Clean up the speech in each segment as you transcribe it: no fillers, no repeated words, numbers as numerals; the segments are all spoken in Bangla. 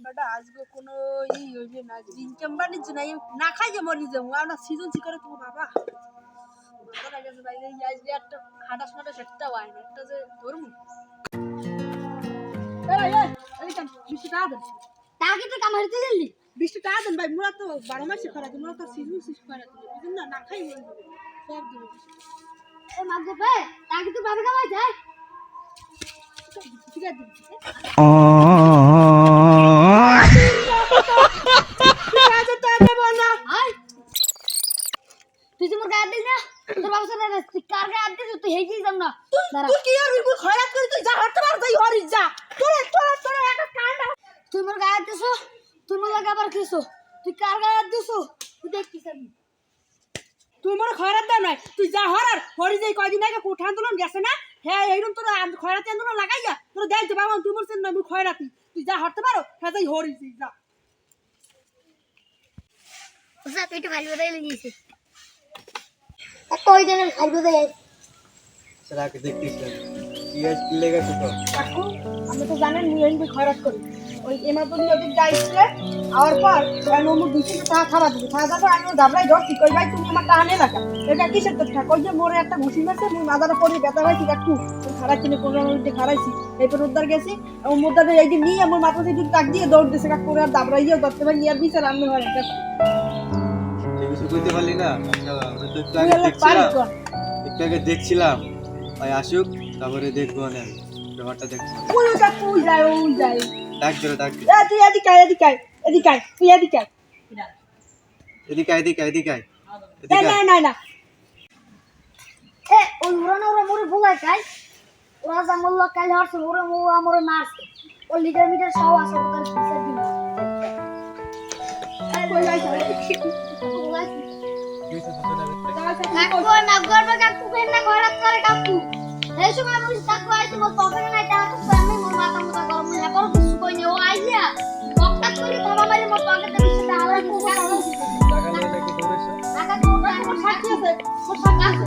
বাটা আজকে কোনো হইবে না ইনকাম বাণিজ্য নাই না খাই যে মরি যাবো আমরা সিজন সি করে তুমি বাবা মাথা লাগে ভাই এই আজকে একটা খাটাস মাটাস একটা ওয়াইন একটা যে ধরমু এই এই 20 টাকা দেন টাকা তো কামাইতে দিলি 20 টাকা দেন ভাই মোরা তো 12 মাসে খরা দিই মোরা তো সিজন সি করে দিই বুঝুন না খাই মরি যাবো সব দেব এ মাগো ভাই টাকা তো ভাবে কামাই যায় ঠিক আছে তুই মোর গায়ে দিস না তোর বাবা সাথে কার গায়ে দিস তুই হেগি যাম না তুই কি আর মুই খয়রাত করি তুই যা হতে পার যাই হরি যা তোরে একটা কান্ড তুই মোর গায়ে দিস তুই মোর লাগা আবার কিসো তুই কার গায়ে দিস তুই দেখছিস আমি তুই মোর খয়রাত দাও নাই তুই যা হরার হরি যাই কয়দিন আগে কোঠা আন্দোলন গেছে না হ্যাঁ এইরকম তোর খয়রাতি আন্দোলন লাগাইয়া তোর দেখ বাবা তুই মোর সেন না মুই খয়রাতি তুই যা হতে পারো হ্যাঁ যাই হরি যাই যা ওসা পেটে ভালো বাদাই লাগিয়েছে কই দেন ভালো বাদাই স্যার আগে দেখতেছ কি আজ কি লেগে তো কাকু আমি তো জানেন মুই এই খয়রাত করি ওই এমাতনি ওদিক যাইছে আর পর নমু দিছে তা খাবার দিছে খাওয়া দাওয়া আমি দাবলাই ধরছি কই ভাই তুমি আমার টানে লাগা এটা কিসের তো কই যে মোরে একটা ঘুষি মারছে মুই মাদারে পড়ে ব্যথা হইছি কাকু খারাপ কিনে কোন মধ্যে খারাইছি এরপর উদ্ধার গেছি ও মুদ্দারে এই যে নিয়ে আমার মাথা থেকে টাক দিয়ে দৌড় দিছে কাকু আর দাবরাইও ধরতে ভাই নিয়ার বিচার আমি হয় এটা কিছু কইতে পারলি না আচ্ছা আমরা তো একটু আগে দেখছিলাম ভাই আসুক তারপরে দেখবো না ব্যাপারটা দেখছি ওই যায় ডাক ধরে এ তুই এদিকে তুই এদিকে না এ ওই উড়ানো মোরে ভুলাই খাই ওরা জামল কাল হরছে ওরে মো আমরে মারছে ও লিটার মিটার সব আছে ওদের পিছে দিন কই যাই কাকু না গর্ব কাকু কেন না ঘরাত করে কাকু এই সময় আমি কাকু আইছি মোর পকেটে নাই টাকা তো আমি মোর মাথা মুথা গরম না করো কিছু কই নে ও আইয়া পকেট করে বাবা মারি মোর পকেটে বেশি টাকা লাগবে টাকা নিয়ে নাকি ধরেছে টাকা তো মোর সাথে আছে মোর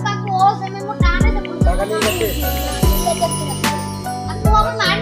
কাকু ও সেমে মোর টাকা নাই টাকা নিয়ে গেছে আমি বাবা মার